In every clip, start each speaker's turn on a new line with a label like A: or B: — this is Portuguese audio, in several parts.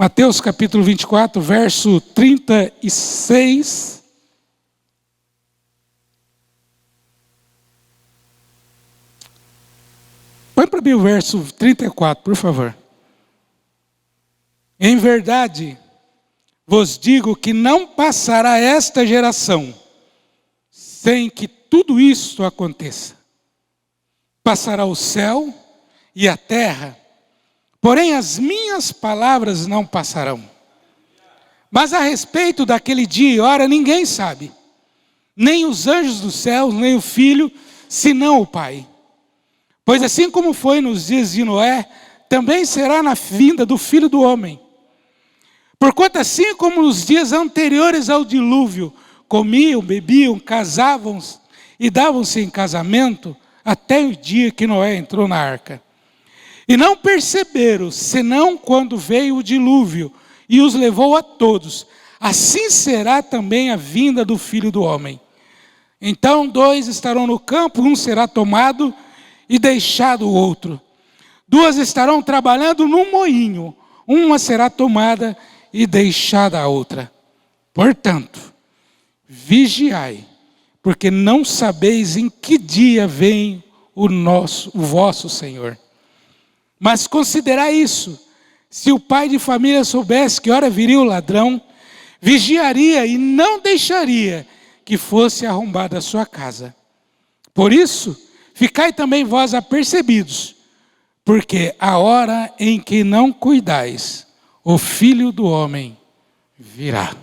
A: Mateus capítulo 24, verso 36. Põe para mim o verso 34, por favor. Em verdade, vos digo que não passará esta geração sem que tudo isto aconteça. Passará o céu e a terra, porém as minhas palavras não passarão. Mas a respeito daquele dia e hora ninguém sabe, nem os anjos dos céus, nem o Filho, senão o Pai. Pois assim como foi nos dias de Noé, também será na vinda do Filho do Homem. Porquanto assim como nos dias anteriores ao dilúvio, comiam, bebiam, casavam e davam-se em casamento, até o dia que Noé entrou na arca. E não perceberam, senão quando veio o dilúvio e os levou a todos. Assim será também a vinda do Filho do Homem. Então 2 estarão no campo, um será tomado e deixado o outro. 2 estarão trabalhando num moinho, uma será tomada e deixada a outra. Portanto, vigiai, porque não sabeis em que dia vem o vosso Senhor. Mas considerai isso: se o pai de família soubesse que hora viria o ladrão, vigiaria e não deixaria que fosse arrombada a sua casa. Por isso, ficai também vós apercebidos, porque a hora em que não cuidais, o Filho do Homem virá.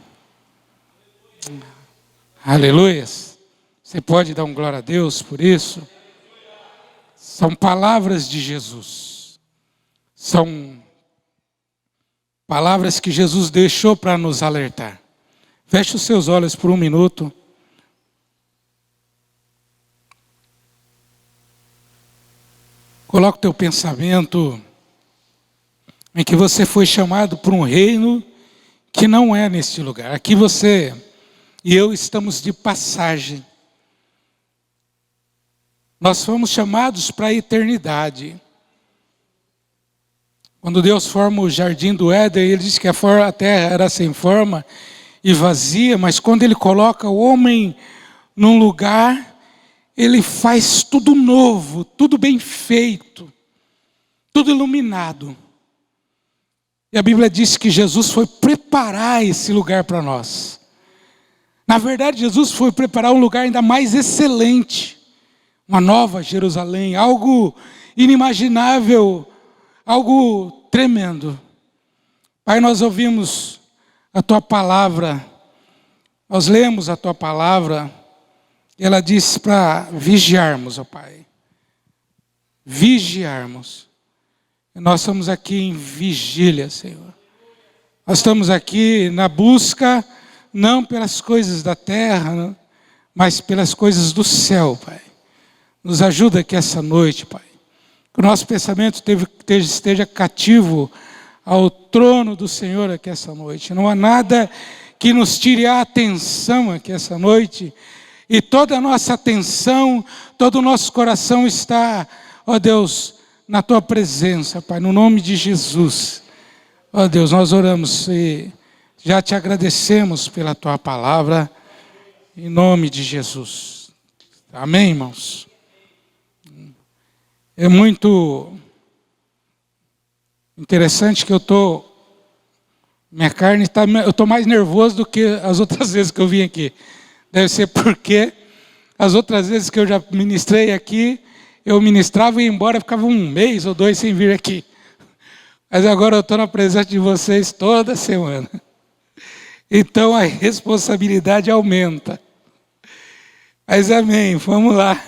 A: Aleluias. Você pode dar um glória a Deus por isso? São palavras de Jesus. São palavras que Jesus deixou para nos alertar. Feche os seus olhos por um minuto. Coloque o teu pensamento em que você foi chamado para um reino que não é neste lugar. Aqui você e eu estamos de passagem. Nós fomos chamados para a eternidade. Quando Deus forma o jardim do Éden, Ele diz que a terra era sem forma e vazia, mas quando Ele coloca o homem num lugar, Ele faz tudo novo, tudo bem feito, tudo iluminado. E a Bíblia diz que Jesus foi preparar esse lugar para nós. Na verdade, Jesus foi preparar um lugar ainda mais excelente, uma nova Jerusalém, algo inimaginável, algo tremendo. Pai, nós ouvimos a Tua palavra, nós lemos a Tua palavra, e ela disse para vigiarmos, ó Pai. Vigiarmos. E nós estamos aqui em vigília, Senhor. Nós estamos aqui na busca, não pelas coisas da terra, mas pelas coisas do céu, Pai. Nos ajuda aqui essa noite, Pai. Que o nosso pensamento esteja cativo ao trono do Senhor aqui essa noite. Não há nada que nos tire a atenção aqui essa noite. E toda a nossa atenção, todo o nosso coração está, ó Deus, na Tua presença, Pai, no nome de Jesus. Ó Deus, nós oramos e já te agradecemos pela Tua palavra, em nome de Jesus. Amém, irmãos? É muito interessante que minha carne está, eu estou mais nervoso do que as outras vezes que eu vim aqui. Deve ser porque as outras vezes que eu já ministrei aqui, eu ministrava e ia embora, ficava 1 mês ou 2 sem vir aqui. Mas agora eu estou na presença de vocês toda semana. Então a responsabilidade aumenta. Mas amém, vamos lá.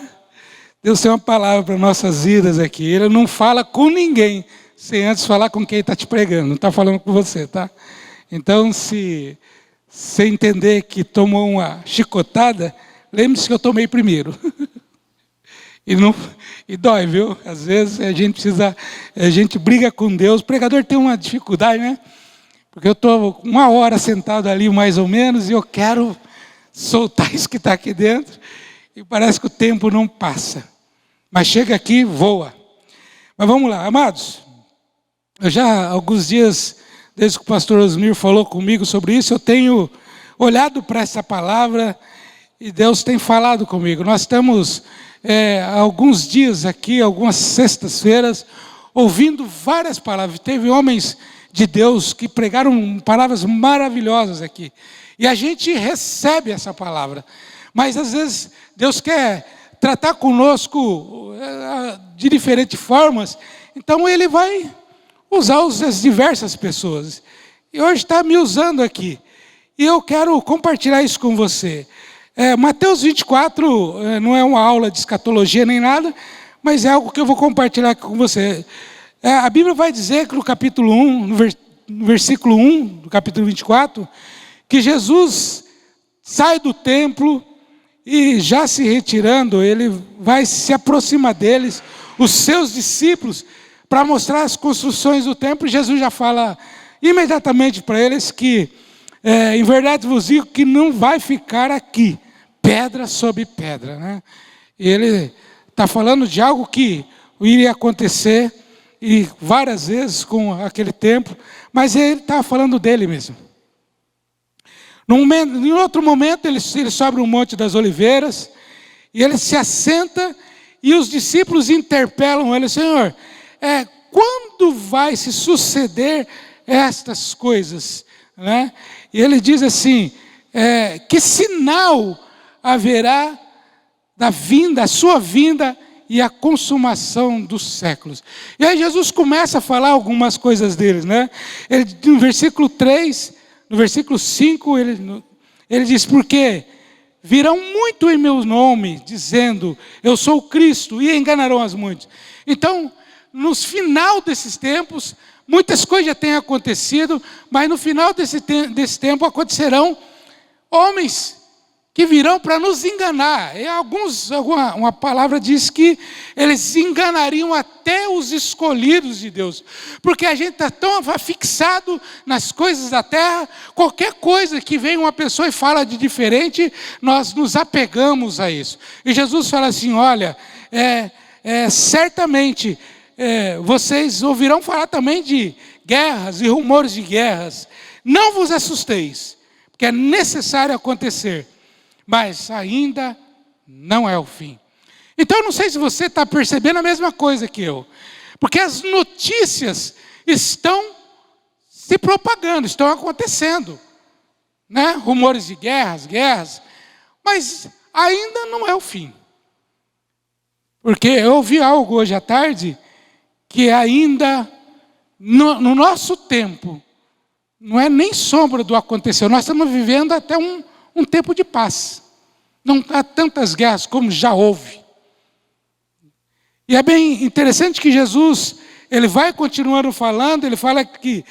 A: Deus tem uma palavra para nossas vidas aqui. Ele não fala com ninguém sem antes falar com quem está te pregando. Não está falando com você, tá? Então, se você entender que tomou uma chicotada, lembre-se que eu tomei primeiro. E dói, viu? Às vezes a gente briga com Deus. O pregador tem uma dificuldade, né? Porque eu estou 1 hora sentado ali, mais ou menos, e eu quero soltar isso que está aqui dentro. E parece que o tempo não passa. Mas chega aqui, voa. Mas vamos lá, amados. Eu já há alguns dias desde que o pastor Osmir falou comigo sobre isso, eu tenho olhado para essa palavra e Deus tem falado comigo. Nós estamos há alguns dias aqui, algumas sextas-feiras, ouvindo várias palavras. Teve homens de Deus que pregaram palavras maravilhosas aqui. E a gente recebe essa palavra. Mas às vezes Deus quer tratar conosco de diferentes formas. Então Ele vai usar as diversas pessoas. E hoje está me usando aqui. E eu quero compartilhar isso com você. Mateus 24 não é uma aula de escatologia nem nada, mas é algo que eu vou compartilhar aqui com você. A Bíblia vai dizer que no capítulo 1, no versículo 1 do capítulo 24, que Jesus sai do templo e já se retirando, ele vai se aproximar deles, os seus discípulos, para mostrar as construções do templo. E Jesus já fala imediatamente para eles que, em verdade vos digo que não vai ficar aqui pedra sobre pedra, né? E ele está falando de algo que iria acontecer, e várias vezes com aquele templo, mas ele está falando dele mesmo. Em outro momento, ele sobe no Monte das Oliveiras, e ele se assenta, e os discípulos interpelam ele: Senhor, quando vai se suceder estas coisas? Né? E ele diz assim, que sinal haverá a sua vinda e a consumação dos séculos? E aí Jesus começa a falar algumas coisas deles, né? No versículo 3, no versículo 5, ele diz: porque virão muito em meu nome, dizendo, eu sou o Cristo, e enganarão as muitos. Então, no final desses tempos, muitas coisas já têm acontecido, mas no final desse tempo acontecerão homens que virão para nos enganar. E uma palavra diz que eles enganariam até os escolhidos de Deus. Porque a gente está tão fixado nas coisas da terra, qualquer coisa que vem uma pessoa e fala de diferente, nós nos apegamos a isso. E Jesus fala assim, olha, certamente vocês ouvirão falar também de guerras e rumores de guerras. Não vos assusteis, porque é necessário acontecer, mas ainda não é o fim. Então eu não sei se você está percebendo a mesma coisa que eu, porque as notícias estão se propagando, estão acontecendo, né? Rumores de guerras, mas ainda não é o fim. Porque eu ouvi algo hoje à tarde, que ainda no nosso tempo, não é nem sombra do aconteceu, nós estamos vivendo até um tempo de paz. Não há tantas guerras como já houve. E é bem interessante que Jesus, ele vai continuando falando, ele fala que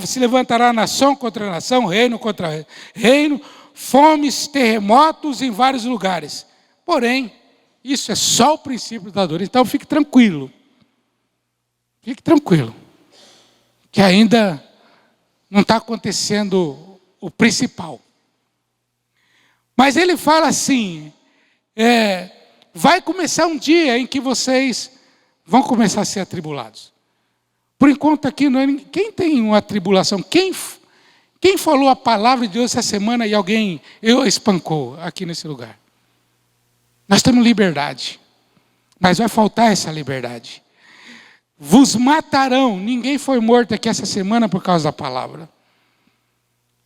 A: se levantará nação contra nação, reino contra reino, fomes, terremotos em vários lugares. Porém, isso é só o princípio da dor. Então fique tranquilo. Fique tranquilo. Que ainda não está acontecendo o principal. Mas ele fala assim, vai começar um dia em que vocês vão começar a ser atribulados. Por enquanto aqui, não é ninguém. Quem tem uma tribulação? Quem falou a palavra de Deus essa semana e alguém espancou aqui nesse lugar? Nós temos liberdade, mas vai faltar essa liberdade. Vos matarão. Ninguém foi morto aqui essa semana por causa da palavra.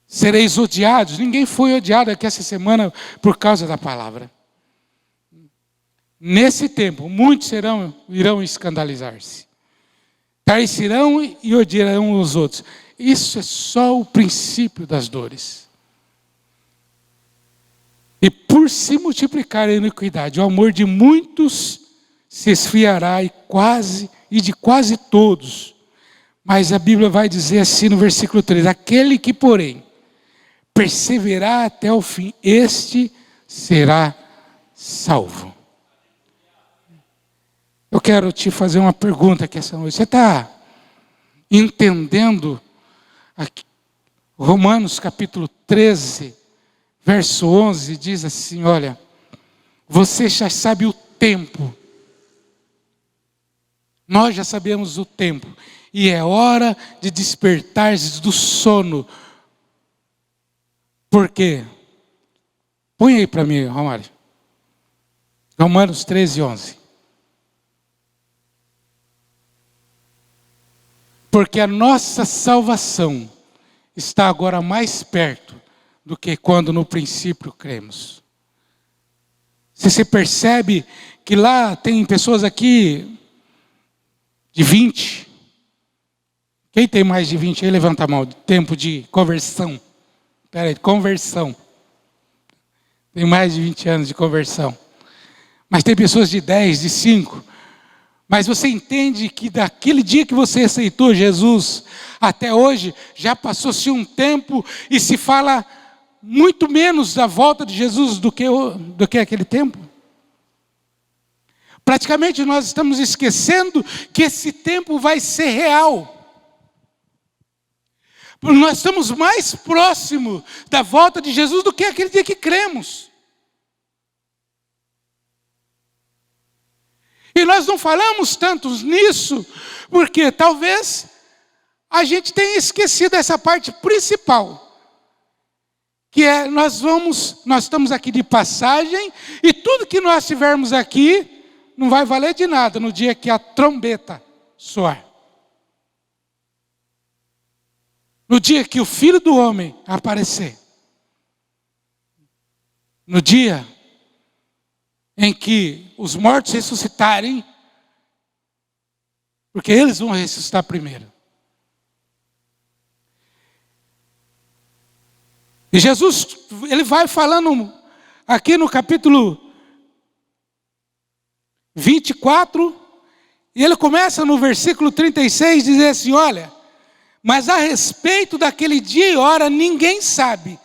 A: Sereis odiados. Ninguém foi odiado aqui essa semana por causa da palavra. Nesse tempo, muitos irão escandalizar-se. Trairão e odiarão os outros. Isso é só o princípio das dores. E por se multiplicar a iniquidade, o amor de muitos se esfriará e de quase todos. Mas a Bíblia vai dizer assim no versículo 3, aquele que, porém, perseverar até o fim, este será salvo. Eu quero te fazer uma pergunta aqui essa noite. Você está entendendo aqui, Romanos capítulo 13, verso 11, diz assim, olha, você já sabe o tempo. Nós já sabemos o tempo e é hora de despertar do sono. Por quê? Põe aí para mim, Romário. Romanos 13:11. Porque a nossa salvação está agora mais perto do que quando no princípio cremos. Você percebe que lá tem pessoas aqui de 20. Quem tem mais de 20 aí, levanta a mão. Tempo de conversão. Espera aí, conversão. Tem mais de 20 anos de conversão. Mas tem pessoas de 10, de 5. Mas você entende que daquele dia que você aceitou Jesus, até hoje, já passou-se um tempo e se fala muito menos da volta de Jesus do que aquele tempo? Praticamente nós estamos esquecendo que esse tempo vai ser real. Nós estamos mais próximos da volta de Jesus do que aquele dia que cremos. E nós não falamos tanto nisso, porque talvez a gente tenha esquecido essa parte principal. Que é, nós estamos aqui de passagem, e tudo que nós tivermos aqui, não vai valer de nada no dia que a trombeta soar. No dia que o Filho do Homem aparecer. No dia em que os mortos ressuscitarem, porque eles vão ressuscitar primeiro. E Jesus, ele vai falando aqui no capítulo 24, e ele começa no versículo 36, dizer assim, olha, mas a respeito daquele dia e hora ninguém sabe,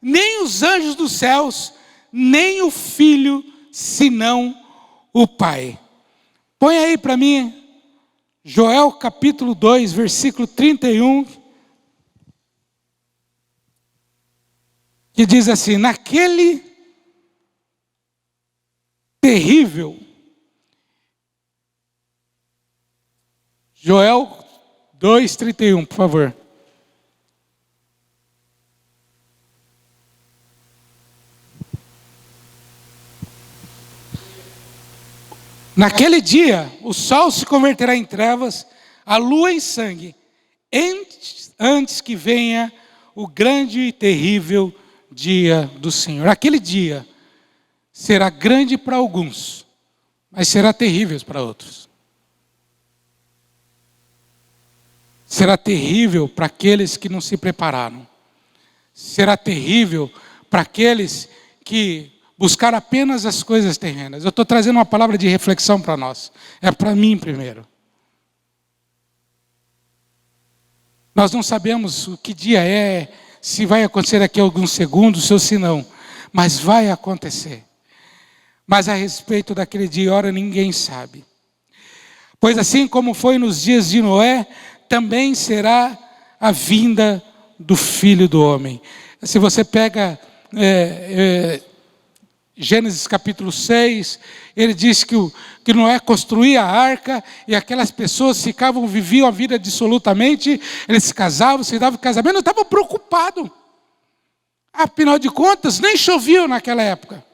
A: nem os anjos dos céus, nem o Filho, senão o Pai. Põe aí para mim, Joel capítulo 2, versículo 31, que diz assim, naquele terrível, Joel 2:31, por favor. Naquele dia, o sol se converterá em trevas, a lua em sangue, antes que venha o grande e terrível dia do Senhor. Aquele dia será grande para alguns, mas será terrível para outros. Será terrível para aqueles que não se prepararam. Será terrível para aqueles que buscaram apenas as coisas terrenas. Eu estou trazendo uma palavra de reflexão para nós. É para mim primeiro. Nós não sabemos o que dia é, se vai acontecer daqui a alguns segundos, ou se não. Mas vai acontecer. Mas a respeito daquele dia e hora ninguém sabe. Pois assim como foi nos dias de Noé, também será a vinda do Filho do Homem. Se você pega Gênesis capítulo 6, ele diz que Noé construía a arca, e aquelas pessoas viviam a vida dissolutamente, eles se casavam, se davam casamento, não estavam preocupados. Afinal de contas, nem chovia naquela época.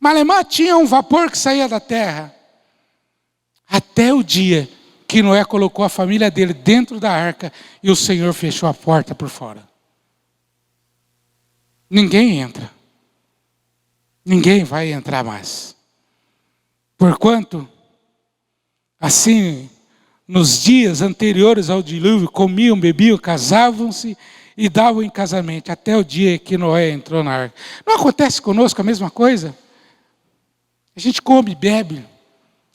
A: Malemar tinha um vapor que saía da terra. Até o dia que Noé colocou a família dele dentro da arca e o Senhor fechou a porta por fora. Ninguém entra. Ninguém vai entrar mais. Porquanto, assim, nos dias anteriores ao dilúvio, comiam, bebiam, casavam-se e davam em casamento, até o dia que Noé entrou na arca. Não acontece conosco a mesma coisa? A gente come, bebe,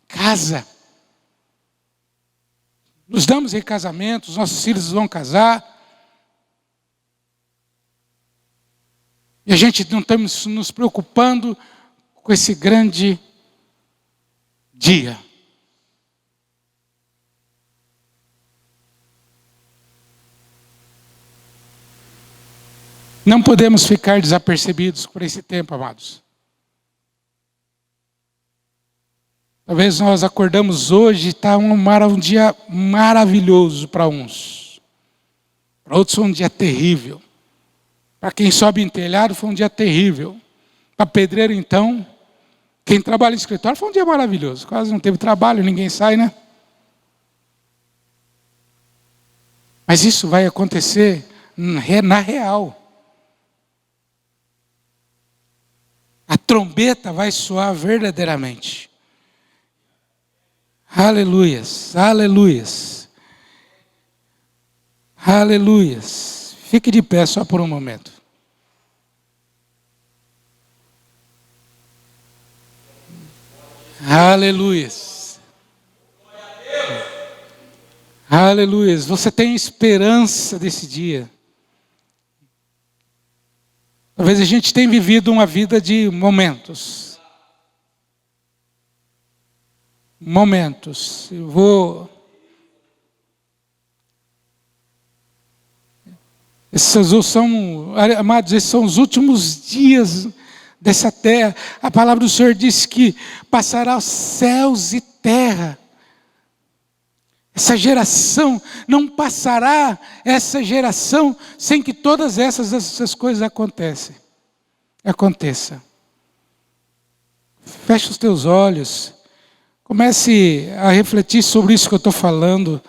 A: casa. Nos damos em casamento, os nossos filhos vão casar. E a gente não estamos nos preocupando com esse grande dia. Não podemos ficar desapercebidos por esse tempo, amados. Talvez nós acordamos hoje e está um dia maravilhoso para uns. Para outros foi um dia terrível. Para quem sobe em telhado foi um dia terrível. Para pedreiro então, quem trabalha em escritório foi um dia maravilhoso. Quase não teve trabalho, ninguém sai, né? Mas isso vai acontecer na real. A trombeta vai soar verdadeiramente. Aleluias, aleluias, aleluias. Fique de pé só por um momento. Aleluias. Aleluias. Você tem esperança desse dia. Talvez a gente tenha vivido uma vida de momentos. Amados, esses são os últimos dias dessa terra. A palavra do Senhor diz que passará os céus e terra. Essa geração, não passará essa geração sem que todas essas coisas aconteçam. Feche os teus olhos. Comece a refletir sobre isso que eu estou falando.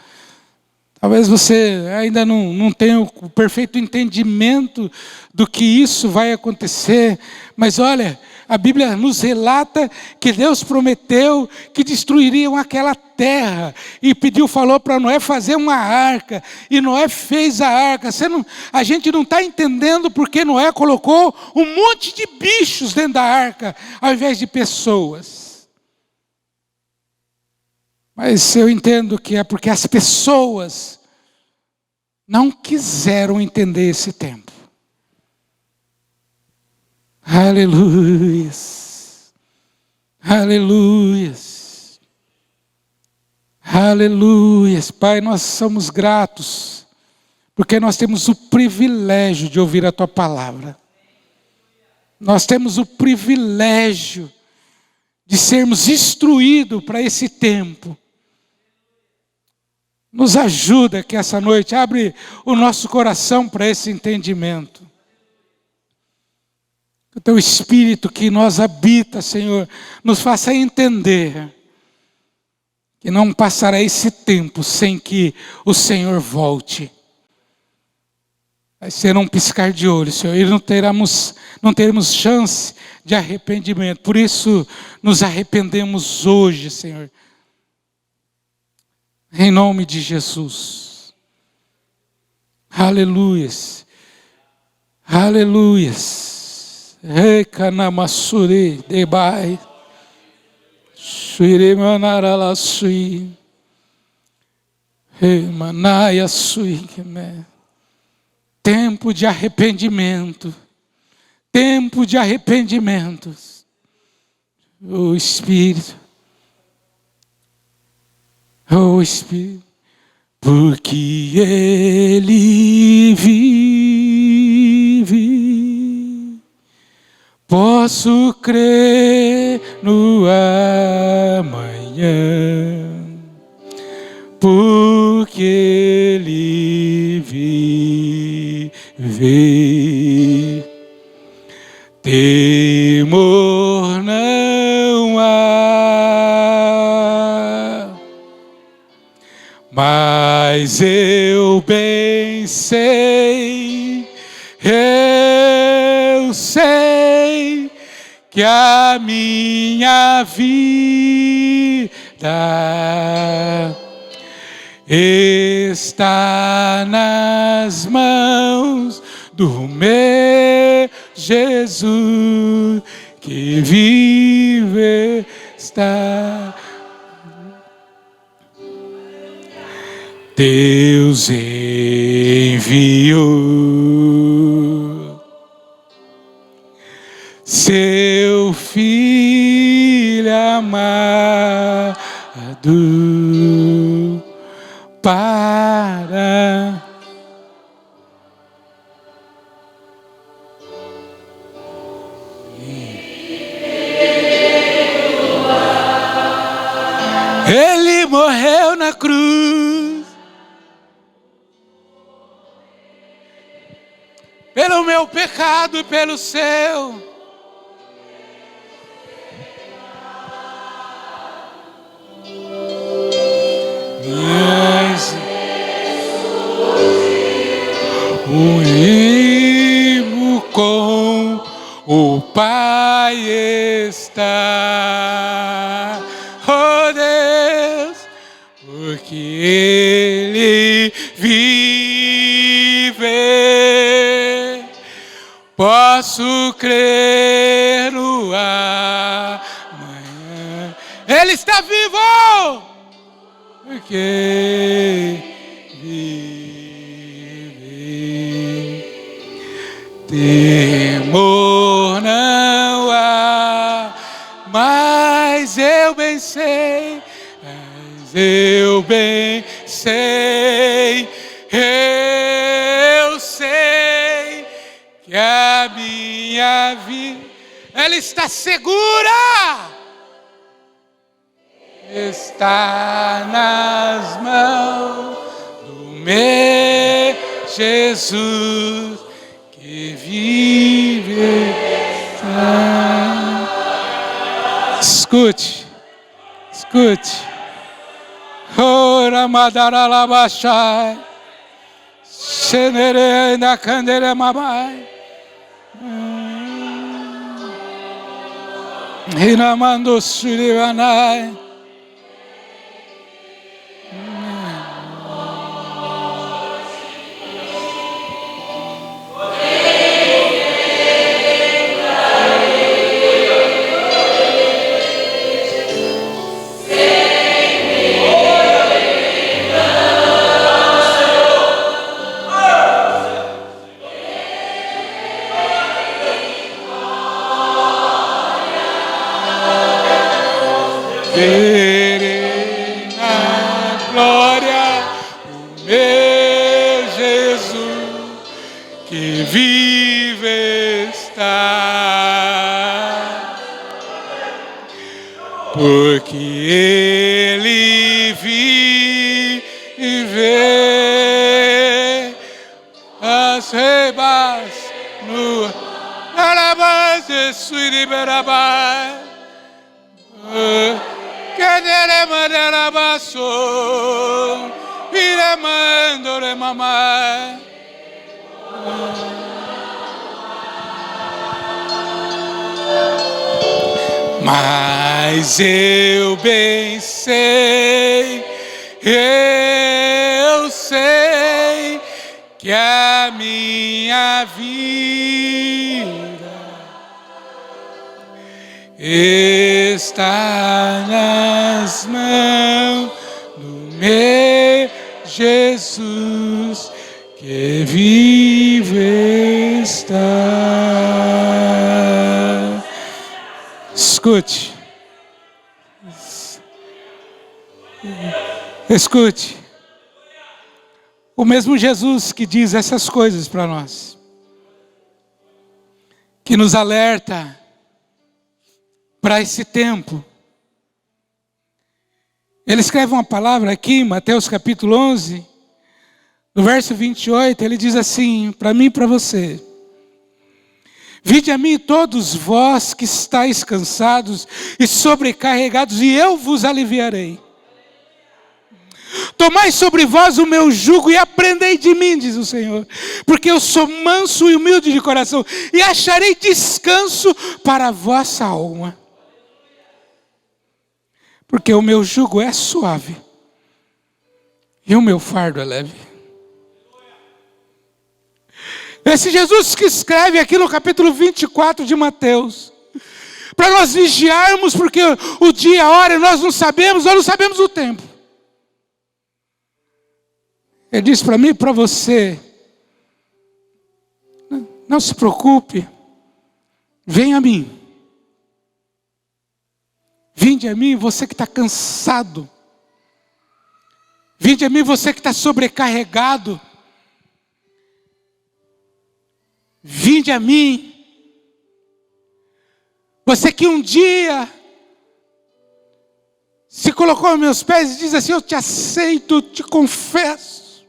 A: Talvez você ainda não tenha o perfeito entendimento do que isso vai acontecer. Mas olha, a Bíblia nos relata que Deus prometeu que destruiriam aquela terra. E falou para Noé fazer uma arca. E Noé fez a arca. A gente não está entendendo porque Noé colocou um monte de bichos dentro da arca, ao invés de pessoas. Mas eu entendo que é porque as pessoas não quiseram entender esse tempo. Aleluias. Aleluias. Aleluias. Pai, nós somos gratos, porque nós temos o privilégio de ouvir a Tua palavra. Nós temos o privilégio de sermos instruídos para esse tempo. Nos ajuda que essa noite, abre o nosso coração para esse entendimento. Que o Teu Espírito que nós habita, Senhor, nos faça entender que não passará esse tempo sem que o Senhor volte. Vai ser um piscar de olhos, Senhor, e não teremos chance de arrependimento. Por isso, nos arrependemos hoje, Senhor. Em nome de Jesus. Aleluias. Aleluias. Recanamassuri debai. Suiremanarala sui. Remanaya sui. Tempo de arrependimento. Tempo de arrependimento. O Espírito. Oh Espírito, porque Ele vive, posso crer no amanhã, porque Ele vive, temor não há. Mas eu bem sei que a minha vida está nas mãos do meu Jesus, que vive está. Deus enviou seu Filho amado para morreu na cruz. Pelo meu pecado e pelo seu. Mas unimo com o Pai está, oh Deus, porque Ele vive. Posso crer no amanhã. Ele está vivo, porque vive. Temor não há, mas eu bem sei, eu sei que a minha vida, ela está segura, está nas mãos do meu Jesus que vive. Escute. Ora madaralabashai, xenere na candere mabai, hinamando surivanai. Verei na glória o meu Jesus que vive está, porque Ele vive. As rebas no alabas de suiriberabai. Cadere madera basso, vira mandore mamãe. Mas eu bem sei, que a minha vida está nas mãos do meu Jesus que vive está. Escute. O mesmo Jesus que diz essas coisas para nós, que nos alerta para esse tempo. Ele escreve uma palavra aqui em Mateus capítulo 11, no verso 28, ele diz assim, para mim e para você: vinde a mim todos vós que estáis cansados e sobrecarregados, e eu vos aliviarei. Tomai sobre vós o meu jugo e aprendei de mim, diz o Senhor, porque eu sou manso e humilde de coração, e acharei descanso para a vossa alma. Porque o meu jugo é suave e o meu fardo é leve. Esse Jesus que escreve aqui no capítulo 24 de Mateus, para nós vigiarmos, porque o dia, a hora, nós não sabemos o tempo. Ele diz para mim e para você: não se preocupe, venha a mim. Vinde a mim, você que está cansado. Vinde a mim, você que está sobrecarregado. Vinde a mim, você que um dia se colocou aos meus pés e diz assim: eu te aceito, eu te confesso.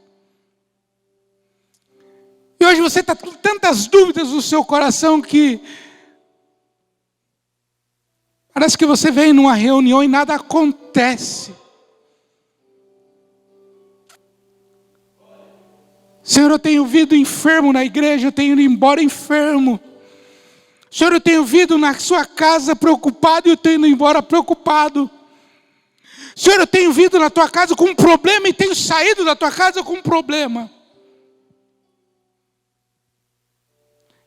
A: E hoje você está com tantas dúvidas no seu coração que parece que você vem numa reunião e nada acontece. Senhor, eu tenho vindo enfermo na igreja, eu tenho ido embora enfermo. Senhor, eu tenho vindo na sua casa preocupado e eu tenho ido embora preocupado. Senhor, eu tenho vindo na tua casa com um problema e tenho saído da tua casa com um problema.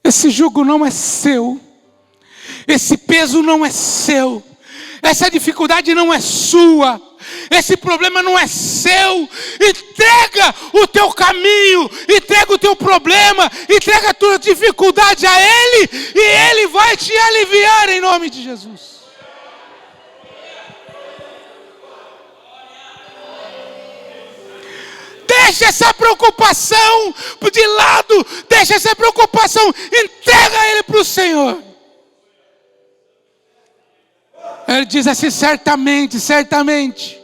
A: Esse jugo não é seu. Esse peso não é seu. Essa dificuldade não é sua. Esse problema não é seu. Entrega o teu caminho, entrega o teu problema, entrega a tua dificuldade a Ele, e Ele vai te aliviar em nome de Jesus. Deixa essa preocupação de lado, deixa essa preocupação, entrega ele para o Senhor. Ele diz assim: certamente, certamente,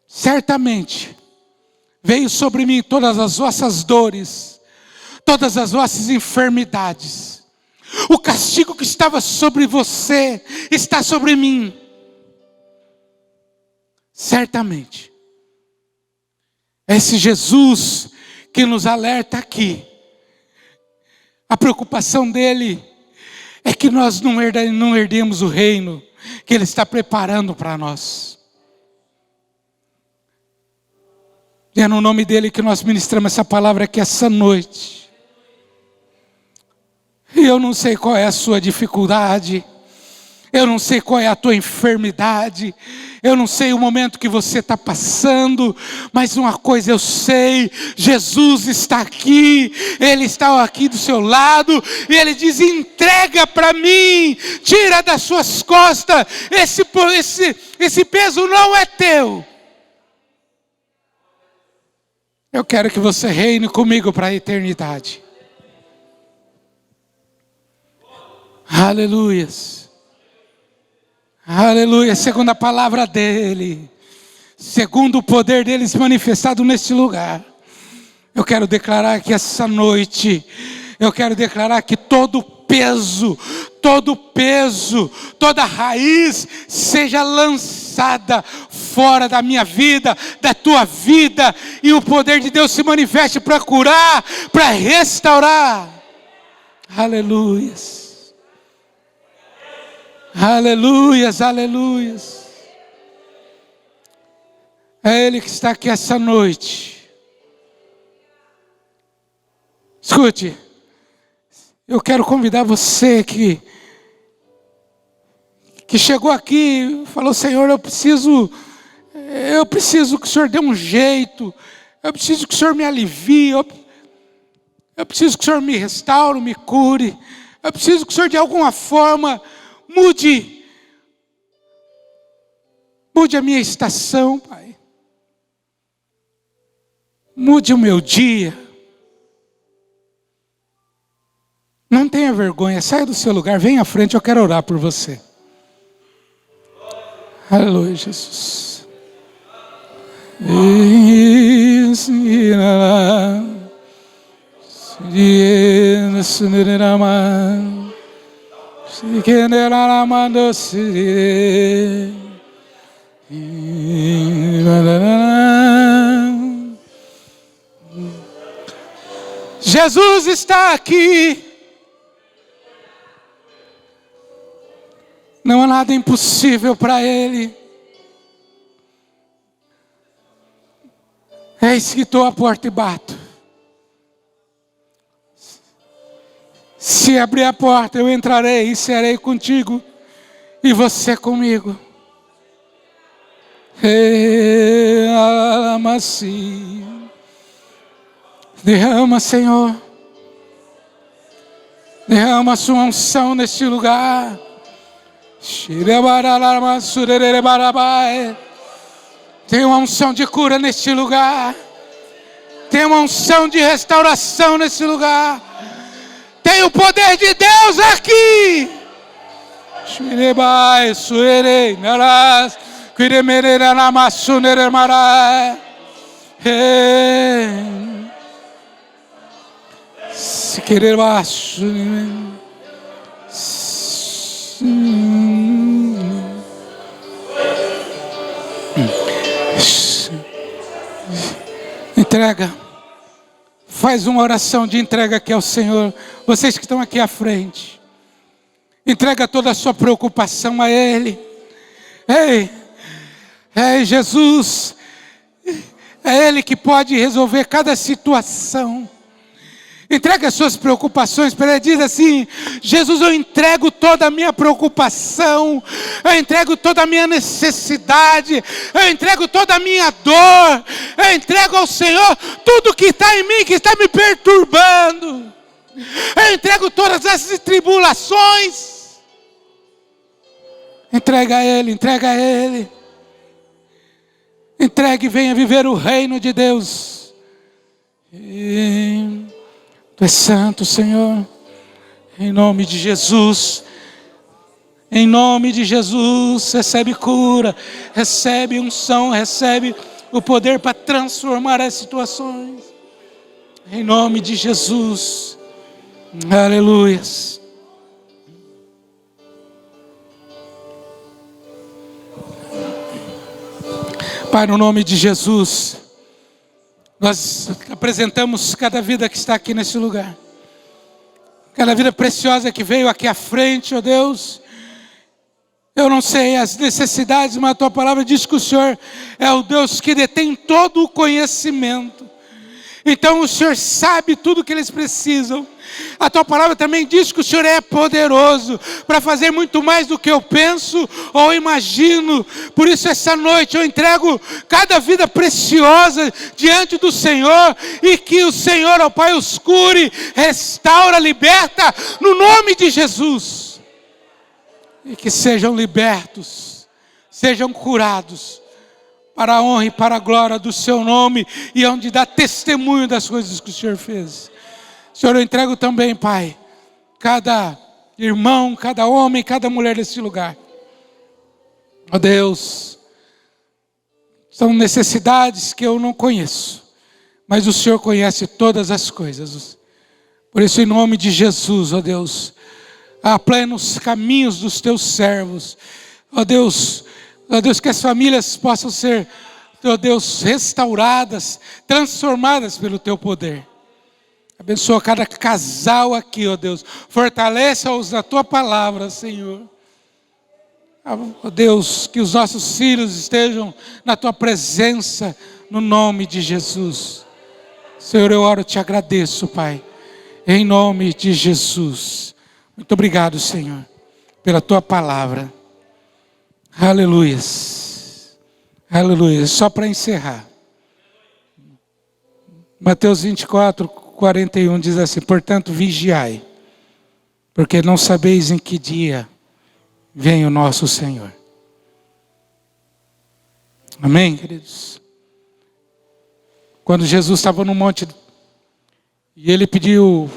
A: certamente, veio sobre mim todas as vossas dores, todas as vossas enfermidades. O castigo que estava sobre você está sobre mim. Certamente. Esse Jesus que nos alerta aqui. A preocupação dele é que nós não herdemos o reino que Ele está preparando para nós. E é no nome dele que nós ministramos essa palavra aqui essa noite. E eu não sei qual é a sua dificuldade. Eu não sei qual é a tua enfermidade. Eu não sei o momento que você está passando. Mas uma coisa eu sei: Jesus está aqui. Ele está aqui do seu lado. E Ele diz: entrega para mim. Tira das suas costas. Esse peso não é teu. Eu quero que você reine comigo para a eternidade. Aleluias. Aleluia, segundo a palavra dEle, segundo o poder dEle se manifestado neste lugar, eu quero declarar que essa noite, eu quero declarar que todo peso, toda raiz seja lançada fora da minha vida, da tua vida, e o poder de Deus se manifeste para curar, para restaurar. Aleluias. Aleluias, aleluias. É Ele que está aqui essa noite. Escute, eu quero convidar você que chegou aqui e falou: Senhor, eu preciso que o Senhor dê um jeito, eu preciso que o Senhor me alivie, eu preciso que o Senhor me restaure, me cure, eu preciso que o Senhor de alguma forma mude a minha estação, Pai. Mude o meu dia. Não tenha vergonha, saia do seu lugar, venha à frente, eu quero orar por você. Aleluia, Jesus. Jesus está aqui. Não há nada impossível para Ele. Eis que estou à porta e bato. Se abrir a porta, eu entrarei e serei contigo, e você comigo. Derrama, Senhor. Derrama a sua unção neste lugar. Tem uma unção de cura neste lugar. Tem uma unção de restauração neste lugar. Tem o poder de Deus aqui. Shireba, suere, naras, kiremerera namasunere mara. Se querer baixo. Entrega. Faz uma oração de entrega aqui ao Senhor. Vocês que estão aqui à frente. Entrega toda a sua preocupação a Ele. Ei, Jesus. É Ele que pode resolver cada situação. Entrega as suas preocupações para Ele. Diz assim: Jesus, eu entrego toda a minha preocupação, eu entrego toda a minha necessidade, eu entrego toda a minha dor, eu entrego ao Senhor tudo que está em mim, que está me perturbando. Eu entrego todas as tribulações. Entrega a Ele, entrega a Ele. Entregue e venha viver o reino de Deus. Tu és santo, Senhor. Em nome de Jesus. Em nome de Jesus. Recebe cura. Recebe unção. Recebe o poder para transformar as situações. Em nome de Jesus. Aleluias. Pai, no nome de Jesus, nós apresentamos cada vida que está aqui nesse lugar. Cada vida preciosa que veio aqui à frente, ó Deus. Eu não sei as necessidades, mas a Tua palavra diz que o Senhor é o Deus que detém todo o conhecimento. Então o Senhor sabe tudo o que eles precisam. A Tua palavra também diz que o Senhor é poderoso para fazer muito mais do que eu penso ou imagino. Por isso essa noite eu entrego cada vida preciosa diante do Senhor. E que o Senhor, ó Pai, os cure, restaura, liberta, no nome de Jesus. E que sejam libertos, sejam curados, para a honra e para a glória do Seu nome, e onde dá testemunho das coisas que o Senhor fez. Senhor, eu entrego também, Pai, cada irmão, cada homem, cada mulher desse lugar. Ó Deus, são necessidades que eu não conheço, mas o Senhor conhece todas as coisas. Por isso, em nome de Jesus, ó Deus, aplena os caminhos dos Teus servos. Ó Deus, que as famílias possam ser, ó Deus, restauradas, transformadas pelo Teu poder. Abençoa cada casal aqui, ó Deus. Fortaleça-os na Tua palavra, Senhor. Ó Deus, que os nossos filhos estejam na Tua presença, no nome de Jesus. Senhor, eu oro e Te agradeço, Pai, em nome de Jesus. Muito obrigado, Senhor, pela Tua palavra. Aleluias. Aleluias. Só para encerrar. Mateus 24:41 diz assim: portanto, vigiai, porque não sabeis em que dia vem o nosso Senhor. Amém, queridos? Quando Jesus estava no monte, e Ele pediu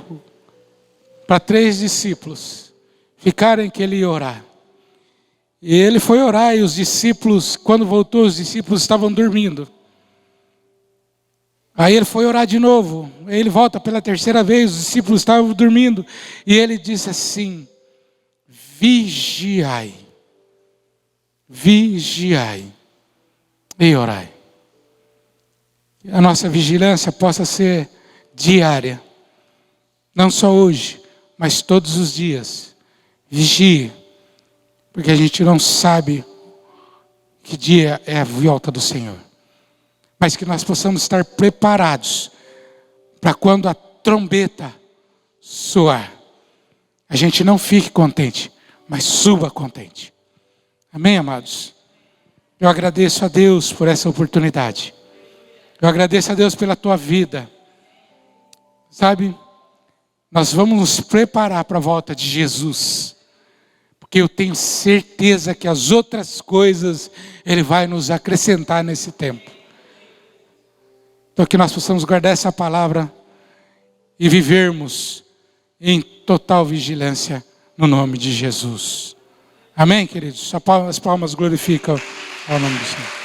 A: para 3 discípulos ficarem, que Ele ia orar. E Ele foi orar, e os discípulos, quando voltou, os discípulos estavam dormindo. Aí Ele foi orar de novo. Aí Ele volta pela 3ª vez, os discípulos estavam dormindo. E Ele disse assim: vigiai. Vigiai e orai. Que a nossa vigilância possa ser diária. Não só hoje, mas todos os dias. Vigie. Porque a gente não sabe que dia é a volta do Senhor. Mas que nós possamos estar preparados para quando a trombeta soar, a gente não fique contente, mas suba contente. Amém, amados? Eu agradeço a Deus por essa oportunidade. Eu agradeço a Deus pela tua vida. Sabe, nós vamos nos preparar para a volta de Jesus. Porque eu tenho certeza que as outras coisas Ele vai nos acrescentar nesse tempo. Então que nós possamos guardar essa palavra e vivermos em total vigilância no nome de Jesus. Amém, queridos? As palmas glorificam ao nome do Senhor.